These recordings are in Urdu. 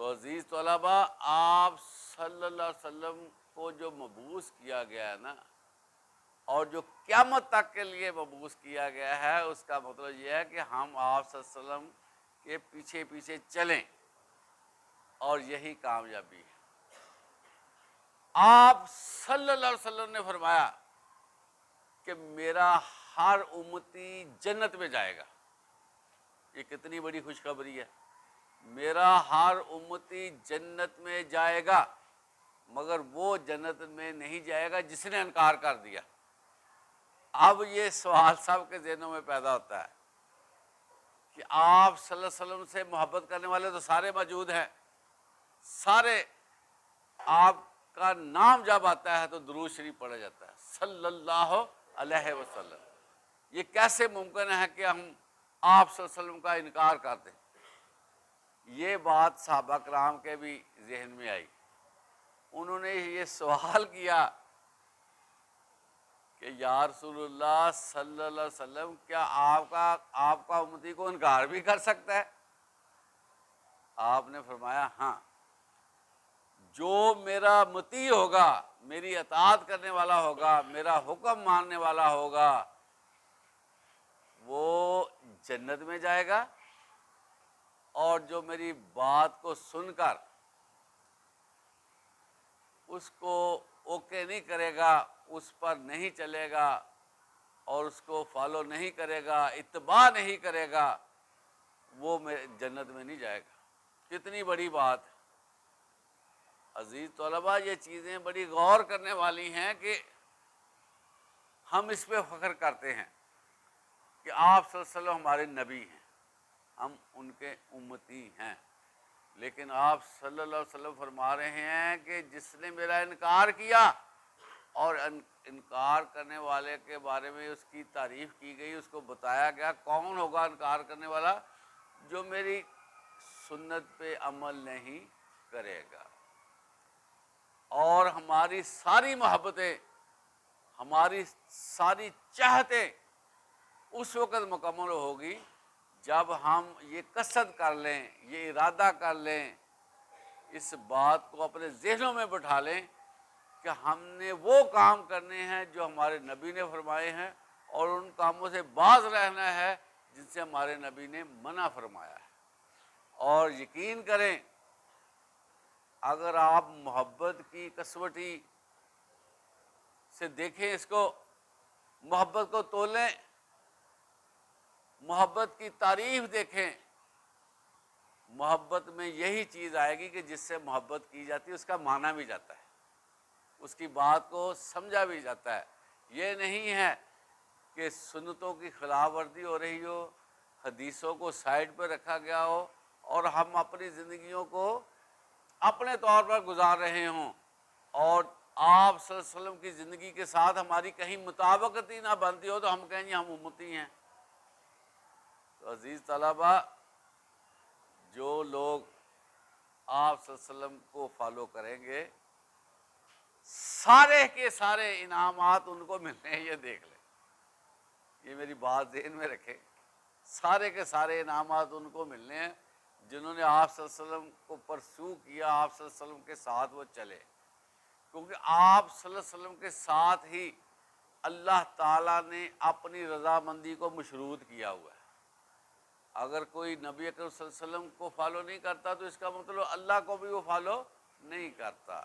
تو عزیز طلباء، آپ صلی اللہ علیہ وسلم کو جو مبعوث کیا گیا ہے نا، اور جو قیامت تک کے لیے مبعوث کیا گیا ہے، اس کا مطلب یہ ہے کہ ہم آپ صلی اللہ علیہ وسلم کے پیچھے پیچھے چلیں، اور یہی کامیابی ہے۔ آپ صلی اللہ علیہ وسلم نے فرمایا کہ میرا ہر امتی جنت میں جائے گا۔ یہ کتنی بڑی خوشخبری ہے۔ میرا ہر امتی جنت میں جائے گا، مگر وہ جنت میں نہیں جائے گا جس نے انکار کر دیا۔ اب یہ سوال سب کے ذہنوں میں پیدا ہوتا ہے کہ آپ صلی اللہ علیہ وسلم سے محبت کرنے والے تو سارے موجود ہیں، سارے، آپ کا نام جب آتا ہے تو درود شریف پڑھا جاتا ہے صلی اللہ علیہ وسلم۔ یہ کیسے ممکن ہے کہ ہم آپ صلی اللہ علیہ وسلم کا انکار کر دیں؟ یہ بات صحابہ کرام کے بھی ذہن میں آئی۔ انہوں نے یہ سوال کیا کہ یا رسول اللہ صلی اللہ علیہ وسلم، کیا آپ کا امتی کو انکار بھی کر سکتا ہے؟ آپ نے فرمایا ہاں، جو میرا مطیع ہوگا، میری اطاعت کرنے والا ہوگا، میرا حکم ماننے والا ہوگا، وہ جنت میں جائے گا، اور جو میری بات کو سن کر اس کو اوکے نہیں کرے گا، اس پر نہیں چلے گا اور اس کو فالو نہیں کرے گا، اتباع نہیں کرے گا، وہ جنت میں نہیں جائے گا۔ کتنی بڑی بات ہے عزیز طلباء۔ یہ چیزیں بڑی غور کرنے والی ہیں کہ ہم اس پہ فخر کرتے ہیں کہ آپ صلی اللہ علیہ وسلم ہمارے نبی ہیں، ہم ان کے امتی ہیں، لیکن آپ صلی اللہ علیہ وسلم فرما رہے ہیں کہ جس نے میرا انکار کیا، اور انکار کرنے والے کے بارے میں اس کی تعریف کی گئی، اس کو بتایا گیا کون ہوگا انکار کرنے والا، جو میری سنت پہ عمل نہیں کرے گا۔ اور ہماری ساری محبتیں، ہماری ساری چاہتیں اس وقت مکمل ہوگی جب ہم یہ قصد کر لیں، یہ ارادہ کر لیں، اس بات کو اپنے ذہنوں میں بٹھا لیں کہ ہم نے وہ کام کرنے ہیں جو ہمارے نبی نے فرمائے ہیں، اور ان کاموں سے باز رہنا ہے جن سے ہمارے نبی نے منع فرمایا ہے۔ اور یقین کریں، اگر آپ محبت کی کسوٹی سے دیکھیں اس کو، محبت کو تولیں، محبت کی تعریف دیکھیں، محبت میں یہی چیز آئے گی کہ جس سے محبت کی جاتی ہے اس کا مانا بھی جاتا ہے، اس کی بات کو سمجھا بھی جاتا ہے۔ یہ نہیں ہے کہ سنتوں کی خلاف ورزی ہو رہی ہو، حدیثوں کو سائڈ پہ رکھا گیا ہو، اور ہم اپنی زندگیوں کو اپنے طور پر گزار رہے ہوں، اور آپ صلی اللہ علیہ وسلم کی زندگی کے ساتھ ہماری کہیں مطابقت ہی نہ بنتی ہو تو ہم کہیں گے ہم امتی ہیں۔ تو عزیز طلباء، جو لوگ آپ صلی اللہ علیہ وسلم کو فالو کریں گے، سارے کے سارے انعامات ان کو ملنے ہیں، یہ دیکھ لیں، یہ میری بات ذہن میں رکھیں، سارے کے سارے انعامات ان کو ملنے ہیں جنہوں نے آپ صلی اللہ علیہ وسلم کو پرسو کیا، آپ صلی اللہ علیہ وسلم کے ساتھ وہ چلے، کیونکہ آپ صلی اللہ علیہ وسلم کے ساتھ ہی اللہ تعالیٰ نے اپنی رضامندی کو مشروط کیا ہوا ہے۔ اگر کوئی نبی اکرم صلی اللہ علیہ وسلم کو فالو نہیں کرتا تو اس کا مطلب اللہ کو بھی وہ فالو نہیں کرتا۔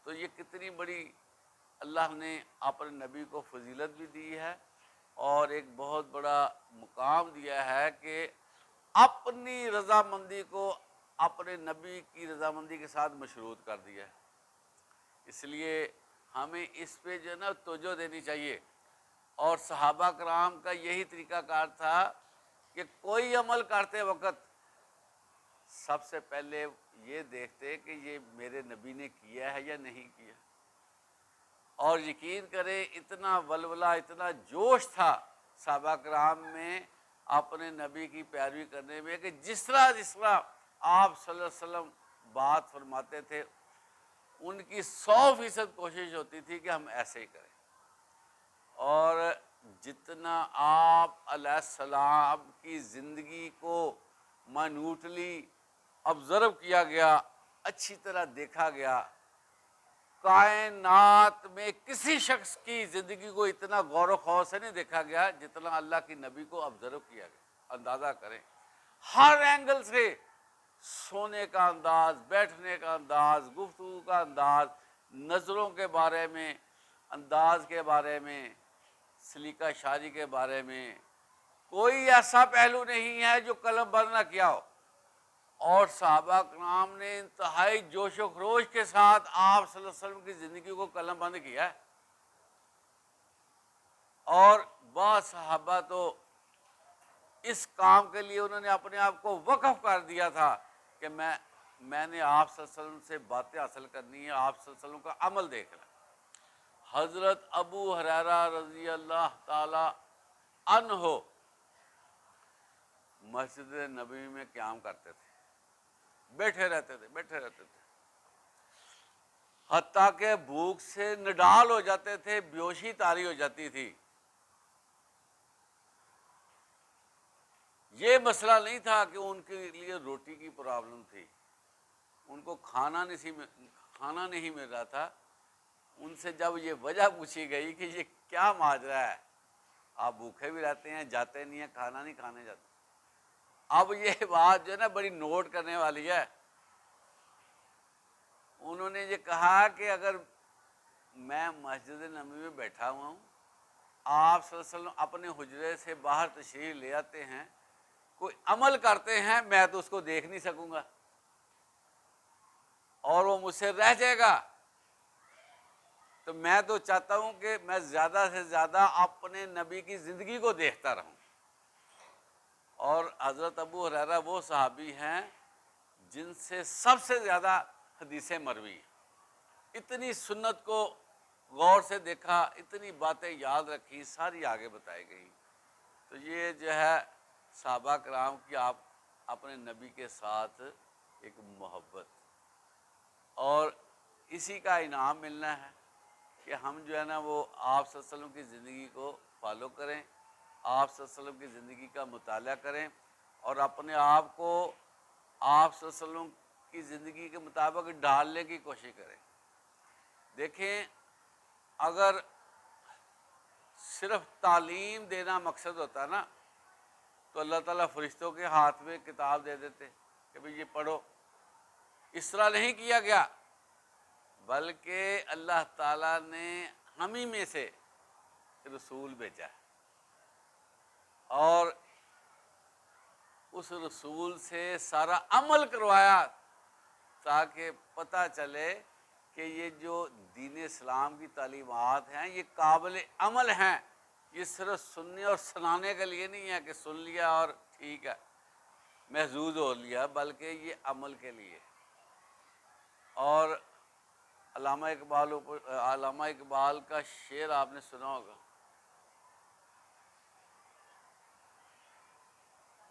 تو یہ کتنی بڑی اللہ نے اپنے نبی کو فضیلت بھی دی ہے، اور ایک بہت بڑا مقام دیا ہے کہ اپنی رضامندی کو اپنے نبی کی رضامندی کے ساتھ مشروط کر دیا ہے۔ اس لیے ہمیں اس پہ جو ہے نا توجہ دینی چاہیے، اور صحابہ کرام کا یہی طریقہ کار تھا کہ کوئی عمل کرتے وقت سب سے پہلے یہ دیکھتے کہ یہ میرے نبی نے کیا ہے یا نہیں کیا، اور یقین کریں اتنا ولولہ، اتنا جوش تھا صحابہ کرام میں اپنے نبی کی پیروی کرنے میں کہ جس طرح آپ صلی اللہ علیہ وسلم بات فرماتے تھے، ان کی 100% کوشش ہوتی تھی کہ ہم ایسے ہی کریں۔ اور جتنا آپ علیہ السلام کی زندگی کو مائنوٹلی آبزرو کیا گیا، اچھی طرح دیکھا گیا، کائنات میں کسی شخص کی زندگی کو اتنا غور و خوض سے نہیں دیکھا گیا جتنا اللہ کی نبی کو آبزرو کیا گیا۔ اندازہ کریں، ہر اینگل سے، سونے کا انداز، بیٹھنے کا انداز، گفتگو کا انداز، نظروں کے بارے میں، انداز کے بارے میں، سلیقہ شاعری کے بارے میں، کوئی ایسا پہلو نہیں ہے جو قلم بند نہ کیا ہو۔ اور صحابہ کرام نے انتہائی جوش و خروش کے ساتھ آپ صلی اللہ علیہ وسلم کی زندگی کو قلم بند کیا ہے۔ اور بعض صحابہ تو اس کام کے لیے انہوں نے اپنے آپ کو وقف کر دیا تھا کہ میں نے آپ صلی اللہ علیہ وسلم سے باتیں حاصل کرنی ہے، آپ صلی اللہ علیہ وسلم کا عمل دیکھنا۔ حضرت ابو ہریرہ رضی اللہ تعالی عنہ مسجد نبوی میں قیام کرتے تھے، بیٹھے رہتے تھے، حتیٰ کہ بھوک سے نڈال ہو جاتے تھے، بیہوشی طاری ہو جاتی تھی۔ یہ مسئلہ نہیں تھا کہ ان کے لیے روٹی کی پرابلم تھی، ان کو کھانا نہیں مل رہا تھا۔ ان سے جب یہ وجہ پوچھی گئی کہ یہ کیا ماجرا ہے، آپ بھوکے بھی رہتے ہیں، جاتے نہیں ہیں، کھانا نہیں کھانے جاتے، اب یہ بات جو ہے نا بڑی نوٹ کرنے والی ہے۔ انہوں نے یہ کہا کہ اگر میں مسجد نبوی میں بیٹھا ہوا ہوں، آپ صلی اللہ علیہ وسلم اپنے حجرے سے باہر تشریف لے آتے ہیں، کوئی عمل کرتے ہیں، میں تو اس کو دیکھ نہیں سکوں گا اور وہ مجھ سے رہ جائے گا۔ تو میں تو چاہتا ہوں کہ میں زیادہ سے زیادہ اپنے نبی کی زندگی کو دیکھتا رہوں۔ اور حضرت ابو ہریرہ وہ صحابی ہیں جن سے سب سے زیادہ حدیثیں مروی ہیں۔ اتنی سنت کو غور سے دیکھا، اتنی باتیں یاد رکھی، ساری آگے بتائی گئی۔ تو یہ جو ہے صحابہ کرام کی آپ اپنے نبی کے ساتھ ایک محبت، اور اسی کا انعام ملنا ہے کہ ہم جو ہے نا وہ آپ صلی اللہ علیہ وسلم کی زندگی کو فالو کریں، آپ صلی اللہ علیہ وسلم کی زندگی کا مطالعہ کریں، اور اپنے آپ کو آپ صلی اللہ علیہ وسلم کی زندگی کے مطابق ڈھالنے کی کوشش کریں۔ دیکھیں، اگر صرف تعلیم دینا مقصد ہوتا نا تو اللہ تعالیٰ فرشتوں کے ہاتھ میں کتاب دے دیتے کہ بھئی یہ پڑھو۔ اس طرح نہیں کیا گیا، بلکہ اللہ تعالیٰ نے ہم ہی میں سے رسول بھیجا ہے، اور اس رسول سے سارا عمل کروایا تاکہ پتہ چلے کہ یہ جو دین اسلام کی تعلیمات ہیں یہ قابل عمل ہیں، یہ صرف سننے اور سنانے کے لیے نہیں ہے کہ سن لیا اور ٹھیک ہے محظوظ ہو لیا، بلکہ یہ عمل کے لیے۔ اور علامہ اقبال کا شعر آپ نے سنا ہوگا،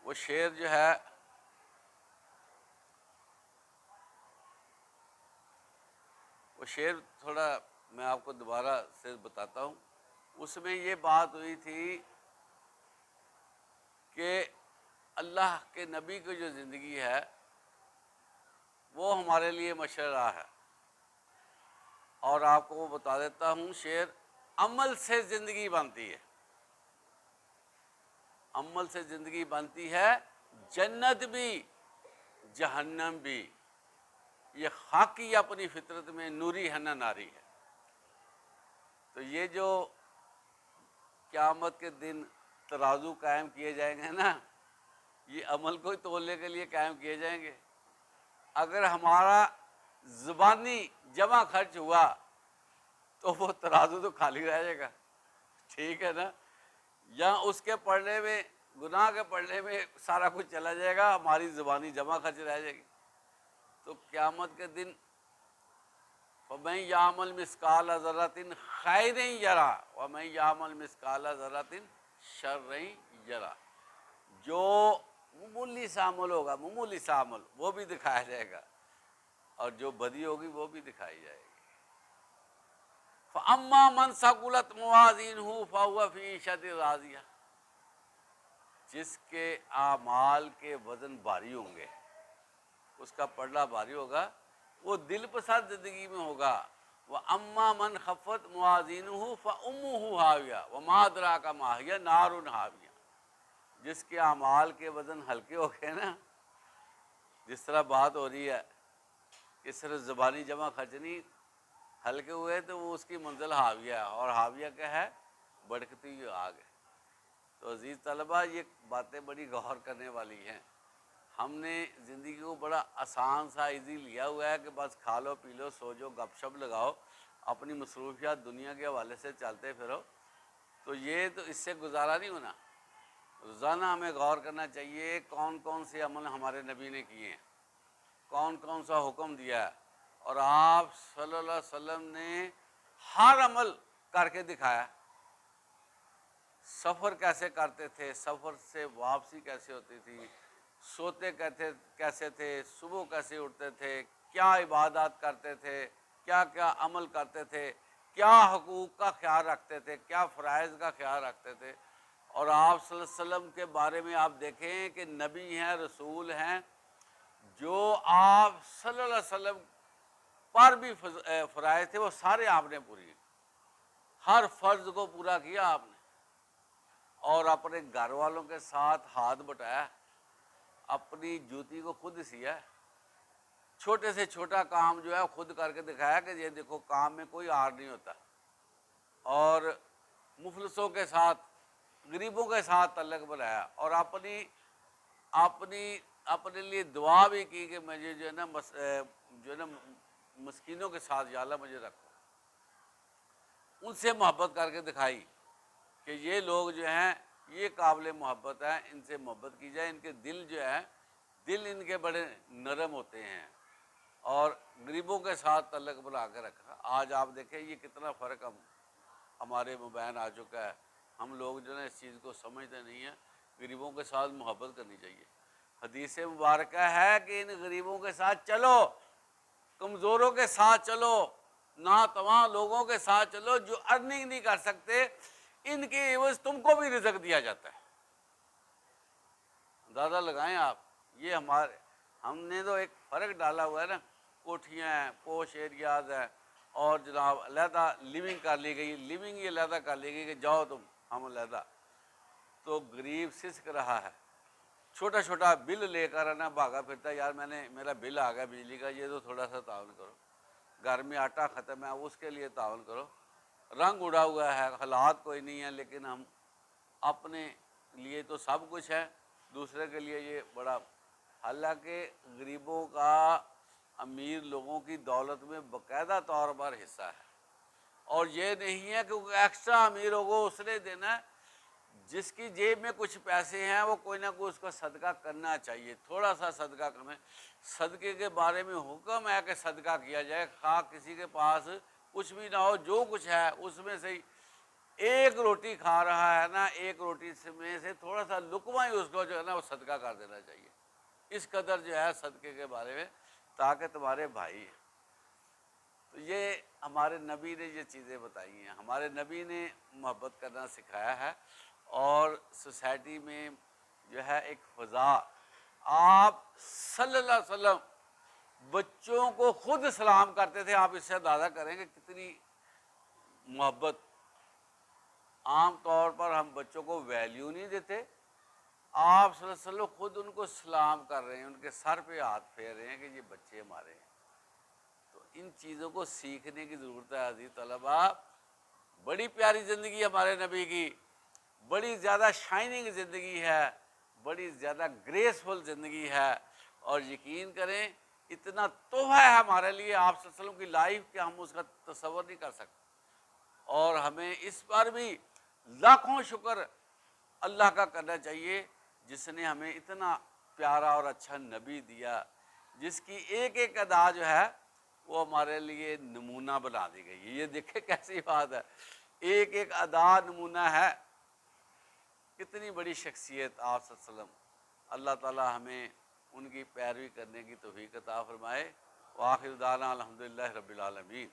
وہ شعر جو ہے وہ شعر تھوڑا میں آپ کو دوبارہ سے بتاتا ہوں۔ اس میں یہ بات ہوئی تھی کہ اللہ کے نبی کی جو زندگی ہے وہ ہمارے لیے مشعل راہ ہے، اور آپ کو وہ بتا دیتا ہوں شعر، عمل سے زندگی بنتی ہے، عمل سے زندگی بنتی ہے، جنت بھی جہنم بھی، یہ خاکی اپنی فطرت میں نوری ہے نہ ناری ہے۔ تو یہ جو قیامت کے دن ترازو قائم کیے جائیں گے نا، یہ عمل کو ہی تولنے کے لیے قائم کیے جائیں گے۔ اگر ہمارا زبانی جمع خرچ ہوا تو وہ ترازو تو خالی رہ جائے گا، ٹھیک ہے نا، یا اس کے پڑھنے میں، گناہ کے پڑھنے میں سارا کچھ چلا جائے گا، ہماری زبانی جمع خرچ رہ جائے گی۔ تو قیامت کے دن فَمَن يَعْمَلْ مِثْقَالَ ذَرَّةٍ خَيْرًا يَرَهُ وَمَن يَعْمَلْ مِثْقَالَ ذَرَّةٍ شَرًّا يَرَهُ، جو معمولی سا عمل ہوگا، معمولی سا عمل، وہ بھی دکھایا جائے گا، اور جو بدی ہوگی وہ بھی دکھائی جائے گی۔ فَأَمَّا مَنْ ثَقُلَتْ مَوَازِينُهُ فَهُوَ فِي عِيشَةٍ رَاضِيَةٍ، جس کے اعمال کے وزن بھاری ہوں گے، اس کا پلڑا بھاری ہوگا، وہ دل پسند زندگی میں ہوگا۔ وَأَمَّا مَنْ خَفَّتْ مَوَازِينُهُ فَأُمُّهُ هَاوِيَةٌ وَمَا أَدْرَاكَ مَا هِيَ نَارٌ حَامِيَةٌ۔ جس کے اعمال کے وزن ہلکے ہو گئے نا، جس طرح بات ہو رہی ہے کہ صرف زبانی جمع خرچنی ہلکے ہوئے تو وہ اس کی منزل حاویہ ہے، اور حاویہ کیا ہے؟ بھڑکتی ہوئی آگ ہے۔ تو عزیز طلبہ، یہ باتیں بڑی غور کرنے والی ہیں۔ ہم نے زندگی کو بڑا آسان سا ایزی لیا ہوا ہے کہ بس کھا لو پی لو سو جو گپ شپ لگاؤ، اپنی مصروفیات دنیا کے حوالے سے چلتے پھرو، تو یہ تو اس سے گزارا نہیں ہونا۔ روزانہ ہمیں غور کرنا چاہیے کون کون سے عمل ہمارے نبی نے کیے ہیں، کون کون سا حکم دیا ہے، اور آپ صلی اللہ علیہ وسلم نے ہر عمل کر کے دکھایا۔ سفر کیسے کرتے تھے، سفر سے واپسی کیسے ہوتی تھی، سوتے کیسے تھے، صبح کیسے اٹھتے تھے، کیا عبادات کرتے تھے، کیا کیا عمل کرتے تھے، کیا حقوق کا خیال رکھتے تھے، کیا فرائض کا خیال رکھتے تھے۔ اور آپ صلی اللہ علیہ وسلم کے بارے میں آپ دیکھیں کہ نبی ہیں، رسول ہیں، جو آپ صلی اللہ علیہ وسلم پر بھی فرائض تھے وہ سارے آپ نے پوری، ہر فرض کو پورا کیا آپ نے، اور اپنے گھر والوں کے ساتھ ہاتھ بٹایا، اپنی جوتی کو خود سیا، چھوٹے سے چھوٹا کام جو ہے خود کر کے دکھایا کہ یہ دیکھو کام میں کوئی آر نہیں ہوتا، اور مفلسوں کے ساتھ، غریبوں کے ساتھ تعلق بنایا، اور اپنے لیے دعا بھی کی کہ مجھے جو ہے نا مسکینوں کے ساتھ یا اللہ مجھے رکھو، ان سے محبت کر کے دکھائی کہ یہ لوگ جو ہیں یہ قابل محبت ہیں، ان سے محبت کی جائے، ان کے دل جو ہے دل ان کے بڑے نرم ہوتے ہیں، اور غریبوں کے ساتھ تعلق بنا کے رکھا۔ آج آپ دیکھیں یہ کتنا فرق ہمارے مبین آ چکا ہے، ہم لوگ جو ہے اس چیز کو سمجھتے نہیں ہیں، غریبوں کے ساتھ محبت کرنی چاہیے۔ حدیث مبارکہ ہے کہ ان غریبوں کے ساتھ چلو، کمزوروں کے ساتھ چلو، ناتواں لوگوں کے ساتھ چلو، جو ارننگ نہیں کر سکتے، ان کے عوض تم کو بھی رزق دیا جاتا ہے۔ اندازہ لگائیں آپ، یہ ہم نے تو ایک فرق ڈالا ہوا ہے نا، کوٹھیاں ہیں، پوش ایریاز ہیں، اور جناب علیحدہ لیونگ کر لی گئی، لیونگ یہ علیحدہ کر لی گئی کہ جاؤ تم ہم علیحدہ، تو غریب سسک رہا ہے، چھوٹا چھوٹا بل لے کر نا بھاگا پھرتا ہے، یار میرا بل آ گیا بجلی کا، یہ تو تھوڑا سا تعاون کرو، گھر میں آٹا ختم ہے اس کے لیے تعاون کرو، رنگ اڑا ہوا ہے، حالات کوئی نہیں ہے، لیکن ہم اپنے لیے تو سب کچھ ہے، دوسرے کے لیے یہ بڑا، حالانکہ غریبوں کا امیر لوگوں کی دولت میں باقاعدہ طور پر حصہ ہے، اور یہ نہیں ہے کہ ایکسٹرا امیر ہوگا اس نے دینا ہے، جس کی جیب میں کچھ پیسے ہیں وہ کوئی نہ کوئی اس کا صدقہ کرنا چاہیے، تھوڑا سا صدقہ کریں۔ صدقے کے بارے میں حکم ہے کہ صدقہ کیا جائے، خواہ کسی کے پاس کچھ بھی نہ ہو، جو کچھ ہے اس میں سے ایک روٹی کھا رہا ہے نا، ایک روٹی میں سے تھوڑا سا لقمہ ہی اس کو جو ہے نا وہ صدقہ کر دینا چاہیے، اس قدر جو ہے صدقے کے بارے میں، تاکہ تمہارے بھائی ہیں۔ تو یہ ہمارے نبی نے یہ چیزیں بتائی ہیں، ہمارے نبی نے محبت کرنا سکھایا ہے، اور سوسائٹی میں جو ہے ایک فضا، آپ صلی اللہ علیہ وسلم بچوں کو خود سلام کرتے تھے، آپ اس سے اندازہ کریں کہ کتنی محبت۔ عام طور پر ہم بچوں کو ویلیو نہیں دیتے، آپ صلی اللہ علیہ وسلم خود ان کو سلام کر رہے ہیں، ان کے سر پہ ہاتھ پھیر رہے ہیں کہ یہ بچے ہمارے ہیں۔ تو ان چیزوں کو سیکھنے کی ضرورت ہے عزیز طلبہ۔ بڑی پیاری زندگی ہمارے نبی کی، بڑی زیادہ شائننگ زندگی ہے، بڑی زیادہ گریسفل زندگی ہے، اور یقین کریں اتنا تحفہ ہے ہمارے لیے آپ صلی اللہ علیہ وسلم کی لائف کہ ہم اس کا تصور نہیں کر سکتے، اور ہمیں اس پر بھی لاکھوں شکر اللہ کا کرنا چاہیے جس نے ہمیں اتنا پیارا اور اچھا نبی دیا، جس کی ایک ایک ادا جو ہے وہ ہمارے لیے نمونہ بنا دی گئی۔ یہ دیکھیں کیسی بات ہے، ایک ایک ادا نمونہ ہے، کتنی بڑی شخصیت آپ صلی اللہ علیہ وسلم۔ اللہ تعالی ہمیں ان کی پیروی کرنے کی توفیق عطا فرمائے۔ وآخر دعوانا الحمدللہ رب العالمین۔